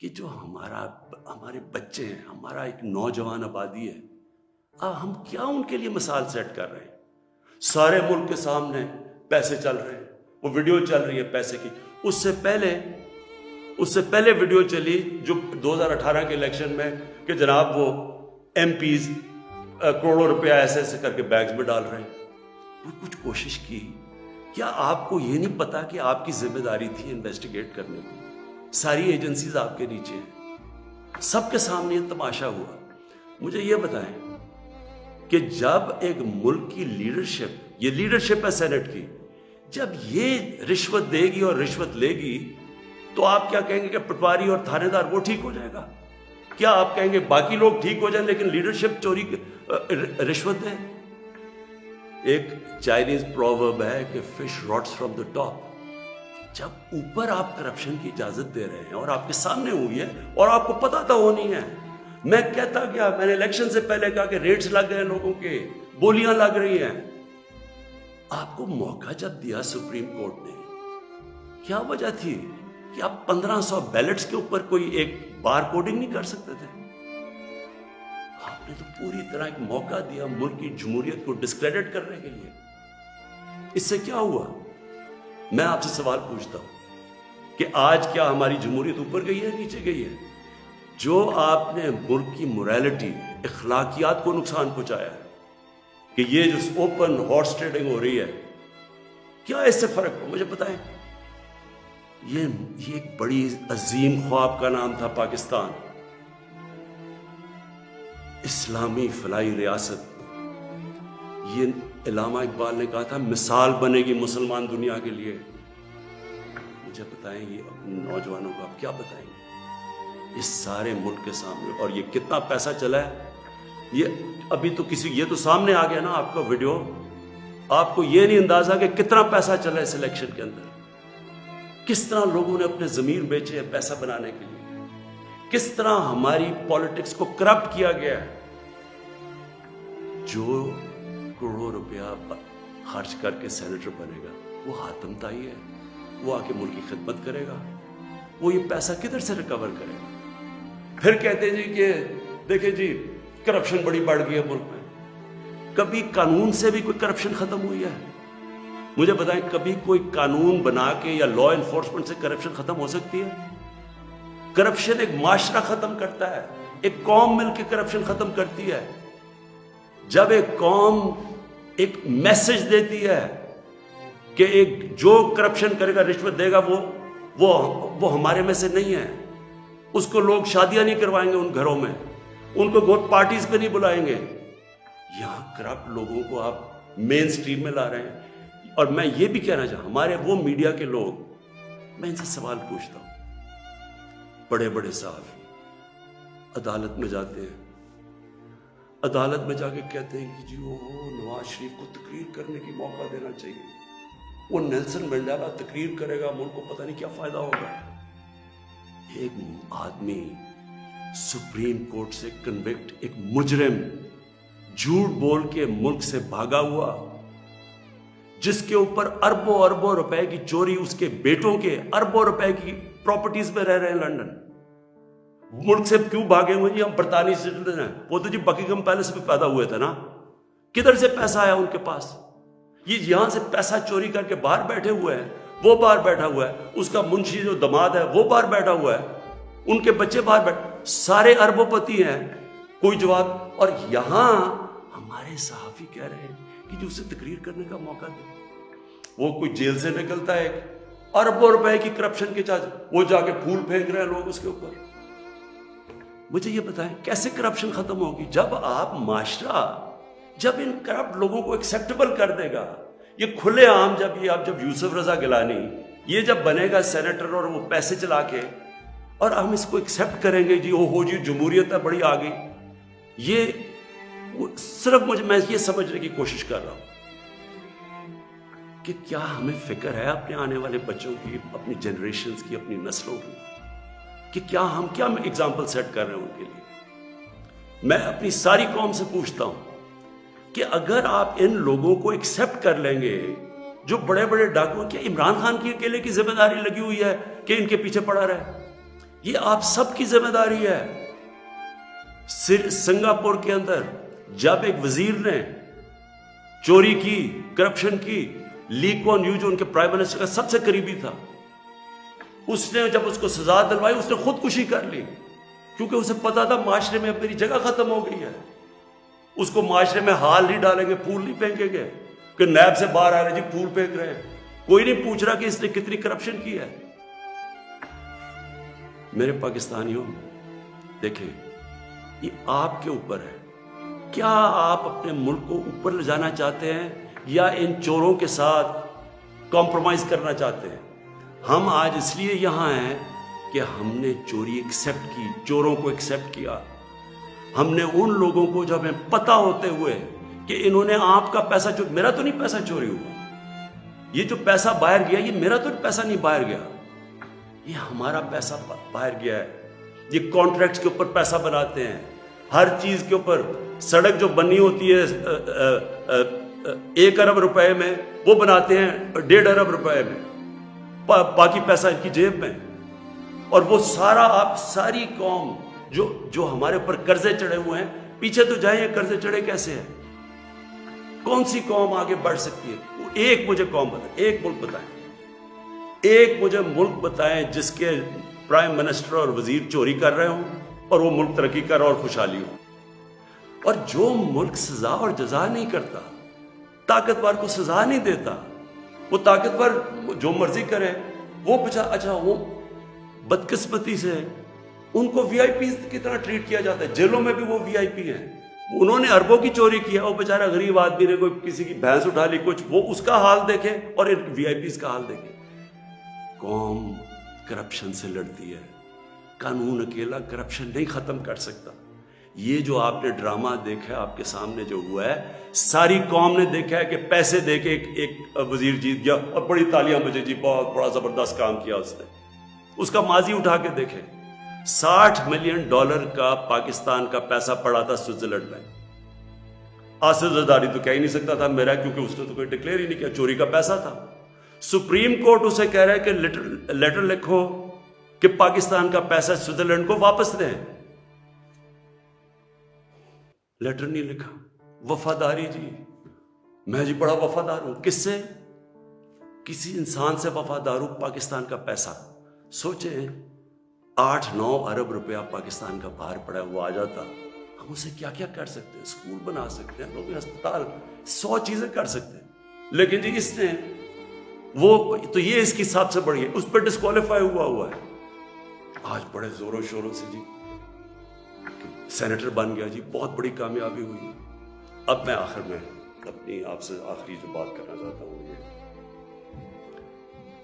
کہ جو ہمارے بچے ہیں، ہمارا ایک نوجوان آبادی ہے، ہم کیا ان کے لیے مثال سیٹ کر رہے ہیں؟ سارے ملک کے سامنے پیسے چل رہے ہیں، وہ ویڈیو چل رہی ہے پیسے کی. اس سے پہلے ویڈیو چلی جو 2018 کے الیکشن میں کہ جناب وہ ایم پیز کروڑوں روپیہ ایسے ایسے کر کے بیگز میں ڈال رہے ہیں. کچھ کوشش کی؟ کیا آپ کو یہ نہیں پتا کہ آپ کی ذمہ داری تھی انویسٹیگیٹ کرنے کی؟ ساری ایجنسیز آپ کے نیچے ہیں، سب کے سامنے یہ تماشا ہوا. مجھے یہ بتائیں کہ جب ایک ملک کی لیڈرشپ، یہ لیڈرشپ ہے سینٹ کی، جب یہ رشوت دے گی اور رشوت لے گی تو آپ کیا کہیں گے کہ پٹواری اور تھانے دار وہ ٹھیک ہو جائے گا؟ کیا آپ کہیں گے باقی لوگ ٹھیک ہو جائیں لیکن لیڈرشپ چوری رشوت دے؟ ایک چائنیز پروورب ہے کہ fish rots from the top. جب اوپر آپ کرپشن کی اجازت دے رہے ہیں اور آپ کے سامنے ہوئی ہے اور آپ کو پتا تھا ہونی ہے. میں کہتا کیا، میں نے الیکشن سے پہلے کہا کہ ریٹس لگ گئے لوگوں کے، بولیاں لگ رہی ہیں. آپ کو موقع جب دیا سپریم کورٹ نے، کیا وجہ تھی کہ آپ 1500 بیلٹس کے اوپر کوئی ایک بار کوڈنگ نہیں کر سکتے تھے؟ آپ نے تو پوری طرح ایک موقع دیا ملک کی جمہوریت کو ڈسکریڈٹ کرنے کے لیے. اس سے کیا ہوا؟ میں آپ سے سوال پوچھتا ہوں کہ آج کیا ہماری جمہوریت اوپر گئی ہے نیچے گئی ہے؟ جو آپ نے ملک کی موریلٹی، اخلاقیات کو نقصان پہنچایا ہے کہ یہ جو اوپن ہارس ٹریڈنگ ہو رہی ہے، کیا اس سے فرق ہو؟ مجھے بتائیں. یہ ایک بڑی عظیم خواب کا نام تھا پاکستان، اسلامی فلاحی ریاست. یہ علامہ اقبال نے کہا تھا مثال بنے گی مسلمان دنیا کے لیے. مجھے بتائیں یہ اپنے نوجوانوں کو آپ کیا بتائیں گے اس سارے ملک کے سامنے؟ اور یہ کتنا پیسہ چلا ہے؟ یہ ابھی تو یہ تو سامنے آ گیا نا آپ کا ویڈیو. آپ کو یہ نہیں اندازہ کہ کتنا پیسہ چلا ہے اس الیکشن کے اندر. کس طرح لوگوں نے اپنے ضمیر بیچے ہیں پیسہ بنانے کے لیے، کس طرح ہماری پالیٹکس کو کرپٹ کیا گیا ہے. جو کروڑوں روپیہ خرچ کر کے سینیٹر بنے گا وہ حاتم طائی ہے، وہ آ کے ملک کی خدمت کرے گا، وہ یہ پیسہ کدھر سے ریکور کرے گا؟ پھر کہتے ہیں جی کہ دیکھیں جی کرپشن بڑی بڑھ گئی ہے ملک میں. کبھی قانون سے بھی کوئی کرپشن ختم ہوئی ہے؟ مجھے بتائیں کبھی کوئی قانون بنا کے یا لا انفورسمنٹ سے کرپشن ختم ہو سکتی ہے؟ کرپشن ایک معاشرہ ختم کرتا ہے، ایک قوم مل کے کرپشن ختم کرتی ہے. جب ایک قوم ایک میسج دیتی ہے کہ جو کرپشن کرے گا، رشوت دے گا، وہ ہمارے میں سے نہیں ہے، اس کو لوگ شادیاں نہیں کروائیں گے ان گھروں میں، ان کو گوٹ پارٹیز پہ نہیں بلائیں گے. یہاں کرپٹ لوگوں کو آپ مین سٹریم میں لا رہے ہیں. اور میں یہ بھی کہنا چاہتا ہوں ہمارے وہ میڈیا کے لوگ، میں ان سے سوال پوچھتا ہوں، بڑے بڑے صحافی عدالت میں جاتے ہیں، عدالت میں جا کے کہتے ہیں کہ جی وہ نواز شریف کو تقریر کرنے کی موقع دینا چاہیے، وہ نیلسن منڈیلا تقریر کرے گا، ملک کو پتہ نہیں کیا فائدہ ہوگا. ایک آدمی سپریم کورٹ سے کنوکٹ، ایک مجرم جھوٹ بول کے ملک سے بھاگا ہوا، جس کے اوپر اربوں اربوں روپے کی چوری، اس کے بیٹوں کے اربوں روپے کی پراپرٹیز میں رہ رہے ہیں لنڈن. ملک سے کیوں بھاگے ہوئے؟ جی ہم برطانوی سٹیزن ہیں. وہ تو جی بکنگھم پیلس میں پیدا ہوئے تھے نا. کدھر سے پیسہ آیا ان کے پاس؟ یہ یہاں سے پیسہ چوری کر کے باہر بیٹھے ہوئے ہیں. وہ باہر بیٹھا ہوا ہے، اس کا منشی جو دماد ہے وہ باہر بیٹھا ہوا ہے، ان کے بچے باہر بیٹھے، سارے اربوں پتی ہیں. کوئی جواب. اور یہاں ہمارے صحافی کہہ رہے ہیں کہ جو اسے تقریر کرنے کا موقع دے. وہ کوئی جیل سے نکلتا ہے اربوں روپے کی کرپشن کے چارج، وہ جا کے پھول پھینک رہے ہیں لوگ اس کے اوپر. مجھے یہ بتائیں کیسے کرپشن ختم ہوگی؟ جب آپ معاشرہ جب ان کرپٹ لوگوں کو ایکسیپٹیبل کر دے گا. یہ کھلے عام جب یوسف رضا گیلانی یہ جب بنے گا سینیٹر اور وہ پیسے چلا کے، اور ہم اس کو ایکسیپٹ کریں گے جی جی جمہوریت ہے بڑی آ گئی. یہ صرف میں یہ سمجھنے کی کوشش کر رہا ہوں کہ کیا ہمیں فکر ہے اپنے آنے والے بچوں کی، اپنی جنریشنز کی، اپنی نسلوں کی، کہ کیا ہم ایگزامپل سیٹ کر رہے ہیں ان کے لیے. میں اپنی ساری قوم سے پوچھتا ہوں کہ اگر آپ ان لوگوں کو ایکسیپٹ کر لیں گے جو بڑے بڑے ڈاکو، کیا عمران خان کی اکیلے کی ذمہ داری لگی ہوئی ہے کہ ان کے پیچھے پڑا رہے؟ یہ آپ سب کی ذمہ داری ہے. سنگاپور کے اندر جب ایک وزیر نے چوری کی، کرپشن کی، لی کوان یو جو ان کے پرائم منسٹر کا سب سے قریبی تھا، اس نے جب اس کو سزا دلوائی اس نے خودکشی کر لی، کیونکہ اسے پتا تھا معاشرے میں اب میری جگہ ختم ہو گئی ہے. اس کو معاشرے میں ہال نہیں ڈالیں گے، پھول نہیں پھینکیں گے کہ نیب سے باہر آ رہے جی پھول پھینک رہے ہیں. کوئی نہیں پوچھ رہا کہ اس نے کتنی کرپشن کی ہے. میرے پاکستانیوں، دیکھیں یہ آپ کے اوپر ہے. کیا آپ اپنے ملک کو اوپر لے جانا چاہتے ہیں یا ان چوروں کے ساتھ کمپرومائز کرنا چاہتے ہیں؟ ہم آج اس لیے یہاں ہیں کہ ہم نے چوری ایکسیپٹ کی، چوروں کو ایکسیپٹ کیا. ہم نے ان لوگوں کو جب ہمیں پتہ ہوتے ہوئے کہ انہوں نے آپ کا پیسہ میرا تو نہیں پیسہ چوری ہوا، یہ جو پیسہ باہر گیا یہ میرا تو پیسہ نہیں باہر گیا، یہ ہمارا پیسہ باہر گیا ہے. یہ کانٹریکٹس کے اوپر پیسہ بناتے ہیں، ہر چیز کے اوپر. سڑک جو بنی ہوتی ہے 1 ارب روپے میں وہ بناتے ہیں 1.5 ارب روپے میں، باقی پیسہ ان کی جیب میں. اور وہ سارا آپ ساری قوم جو ہمارے اوپر قرضے چڑھے ہوئے ہیں، پیچھے تو جائیں یہ قرضے چڑھے کیسے ہیں؟ کون سی قوم آگے بڑھ سکتی ہے؟ ایک مجھے قوم بتائیں، ایک ملک بتائیں، ایک مجھے ملک بتائیں جس کے پرائم منسٹر اور وزیر چوری کر رہے ہوں اور وہ ملک ترقی کر رہا اور خوشحالی ہو. اور جو ملک سزا اور جزا نہیں کرتا، طاقتور کو سزا نہیں دیتا، وہ طاقتور جو مرضی کرے، وہ اچھا وہ بدقسمتی سے ان کو وی آئی پی کی طرح ٹریٹ کیا جاتا ہے. جیلوں میں بھی وہ وی آئی پی ہیں. انہوں نے اربوں کی چوری کی ہے، وہ بیچارہ غریب آدمی نے کوئی کسی کی بھینس اٹھا لی کچھ، وہ اس کا حال دیکھے اور وی آئی پیز کا حال دیکھے. قوم کرپشن سے لڑتی ہے، قانون اکیلا کرپشن نہیں ختم کر سکتا. یہ جو آپ نے ڈرامہ دیکھا ہے آپ کے سامنے جو ہوا ہے، ساری قوم نے دیکھا ہے کہ پیسے دے کے ایک وزیر جیت گیا اور بڑی تالیاں بجے جی بہت بڑا زبردست کام کیا اس نے. اس کا ماضی اٹھا کے دیکھیں، $60 ملین کا پاکستان کا پیسہ پڑا تھا سوئٹزرلینڈ میں. آصف زرداری تو کہہ ہی نہیں سکتا تھا میرا، کیونکہ اس نے تو کوئی ڈکلیئر ہی نہیں کیا، چوری کا پیسہ تھا. سپریم کورٹ اسے کہہ رہا ہے کہ لیٹر لکھو کہ پاکستان کا پیسہ سوئٹزرلینڈ کو واپس دیں. لیٹر نہیں لکھا. وفاداری جی، میں جی بڑا وفادار ہوں. کس سے؟ کسی انسان سے وفادار ہوں. پاکستان کا پیسہ سوچیں، 8-9 ارب روپیہ پاکستان کا باہر پڑا ہے، وہ آ جاتا، ہم اسے کیا کیا کر سکتے ہیں؟ اسکول بنا سکتے ہیں، لوگ ہسپتال، 100 چیزیں کر سکتے ہیں. لیکن جی اس نے وہ تو یہ اس کی سب سے بڑی ہے، اس پہ ڈسکوالیفائی ہوا ہے. آج بڑے زوروں شوروں سے جی سینیٹر بن گیا، جی بہت بڑی کامیابی ہوئی. اب میں آخر میں اپنی آپ سے آخری جو بات کرنا چاہتا ہوں،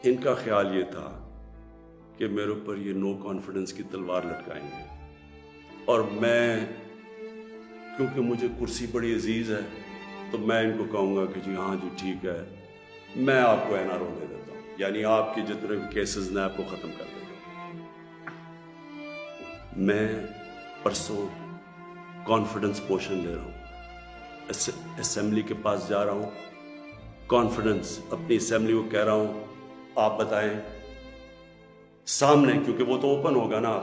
ان کا خیال یہ تھا کہ میرے اوپر یہ نو کانفیڈنس کی تلوار لٹکائیں گے، اور میں کیونکہ مجھے کرسی بڑی عزیز ہے تو میں ان کو کہوں گا کہ جی ہاں جی ٹھیک ہے، میں آپ کو این آر او دے دیتا ہوں، یعنی آپ کے جتنے کیسز نے آپ کو ختم کر دیتا ہوں. میں پرسوں کانفیڈنس پوشن لے رہا ہوں، اسمبلی کے پاس جا رہا ہوں، کانفیڈنس اپنی اسمبلی کو کہہ رہا ہوں آپ بتائیں سامنے، کیونکہ وہ تو اوپن ہوگا نا.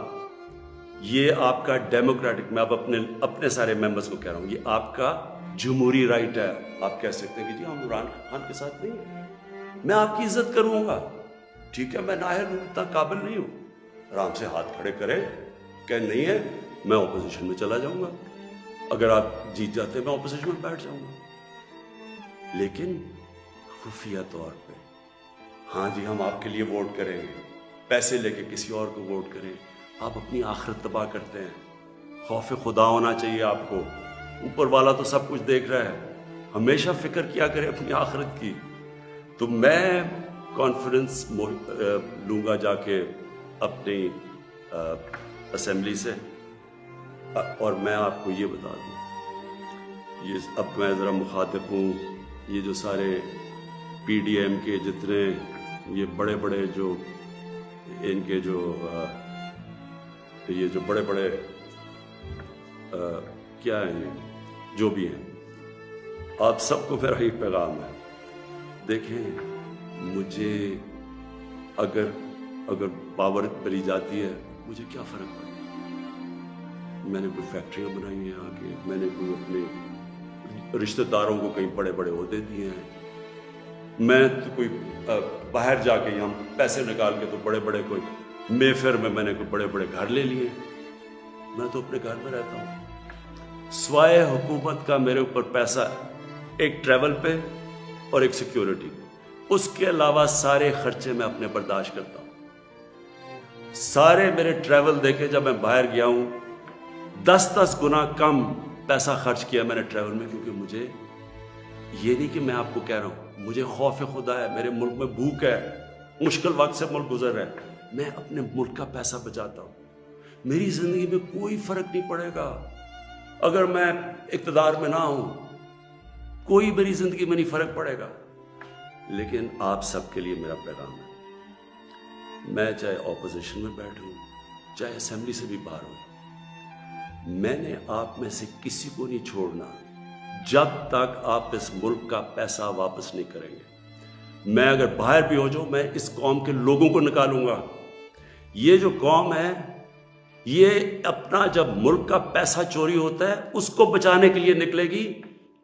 یہ آپ کا ڈیموکریٹک، میں اب اپنے سارے ممبرز کو کہہ رہا ہوں، یہ آپ کا جمہوری رائٹ ہے. آپ کہہ سکتے ہیں کہ جی ہم عمران خان کے ساتھ نہیں ہیں، میں آپ کی عزت کروں گا، ٹھیک ہے، میں نااہل ہوں، اتنا قابل نہیں ہوں. آرام سے ہاتھ کھڑے کریں کہ نہیں ہے، میں اپوزیشن میں چلا جاؤں گا، اگر آپ جیت جاتے ہیں میں اپوزیشن میں بیٹھ جاؤں گا. لیکن خفیہ طور پہ ہاں جی ہم آپ کے لیے ووٹ کریں گے، پیسے لے کے کسی اور کو ووٹ کریں، آپ اپنی آخرت تباہ کرتے ہیں. خوف خدا ہونا چاہیے آپ کو. اوپر والا تو سب کچھ دیکھ رہا ہے، ہمیشہ فکر کیا کریں اپنی آخرت کی. تو میں کانفیڈنس لوں گا جا کے اپنی اسمبلی سے. اور میں آپ کو یہ بتا دوں، یہ اب میں ذرا مخاطب ہوں، یہ جو سارے پی ڈی ایم کے جتنے یہ بڑے بڑے جو ان کے جو یہ جو بڑے بڑے کیا ہیں جو بھی ہیں، آپ سب کو میرا یہ پیغام ہے، دیکھیں مجھے اگر پاور ملی جاتی ہے مجھے کیا فرق پڑتا؟ میں نے کوئی فیکٹریاں بنائی ہیں آگے، میں نے کوئی اپنے رشتہ داروں کو کئی بڑے بڑے عہدے دیے ہیں، میں تو کوئی باہر جا کے یہاں پیسے نکال کے تو بڑے بڑے کوئی مے فیئر میں نے کوئی بڑے بڑے گھر لے لیے، میں تو اپنے گھر میں رہتا ہوں۔ سوائے حکومت کا میرے اوپر پیسہ ایک ٹریول پہ اور ایک سیکیورٹی پہ، اس کے علاوہ سارے خرچے میں اپنے برداشت کرتا ہوں۔ سارے میرے ٹریول دیکھے، جب میں باہر گیا ہوں 10 گنا کم پیسہ خرچ کیا میں نے ٹریول میں، کیونکہ مجھے یہ نہیں کہ میں آپ کو کہہ رہا ہوں، مجھے خوف خدا ہے، میرے ملک میں بھوک ہے، مشکل وقت سے ملک گزر رہا ہے، میں اپنے ملک کا پیسہ بچاتا ہوں۔ میری زندگی میں کوئی فرق نہیں پڑے گا اگر میں اقتدار میں نہ ہوں، کوئی میری زندگی میں نہیں فرق پڑے گا۔ لیکن آپ سب کے لیے میرا پیغام ہے، میں چاہے اپوزیشن میں بیٹھوں چاہے اسمبلی سے بھی باہر ہوں، میں نے آپ میں سے کسی کو نہیں چھوڑنا جب تک آپ اس ملک کا پیسہ واپس نہیں کریں گے۔ میں اگر باہر بھی ہو جاؤں، میں اس قوم کے لوگوں کو نکالوں گا۔ یہ جو قوم ہے، یہ اپنا جب ملک کا پیسہ چوری ہوتا ہے اس کو بچانے کے لیے نکلے گی،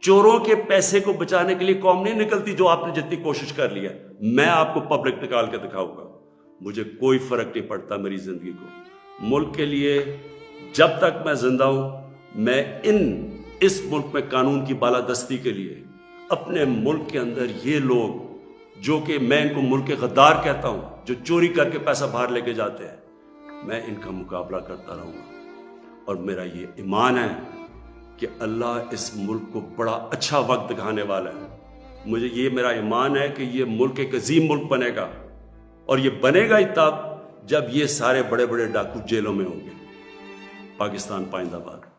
چوروں کے پیسے کو بچانے کے لیے قوم نہیں نکلتی جو آپ نے جتنی کوشش کر لی ہے۔ میں آپ کو پبلک نکال کے دکھاؤں گا، مجھے کوئی فرق نہیں پڑتا میری زندگی کو۔ ملک کے لیے جب تک میں زندہ ہوں، میں اس ملک میں قانون کی بالادستی کے لیے اپنے ملک کے اندر یہ لوگ جو کہ میں ان کو ملک کے غدار کہتا ہوں، جو چوری کر کے پیسہ باہر لے کے جاتے ہیں، میں ان کا مقابلہ کرتا رہوں گا۔ اور میرا یہ ایمان ہے کہ اللہ اس ملک کو بڑا اچھا وقت دکھانے والا ہے۔ مجھے یہ میرا ایمان ہے کہ یہ ملک ایک عظیم ملک بنے گا، اور یہ بنے گا ہی تب جب یہ سارے بڑے بڑے ڈاکو جیلوں میں ہوں گے۔ پاکستان پائندہ باد۔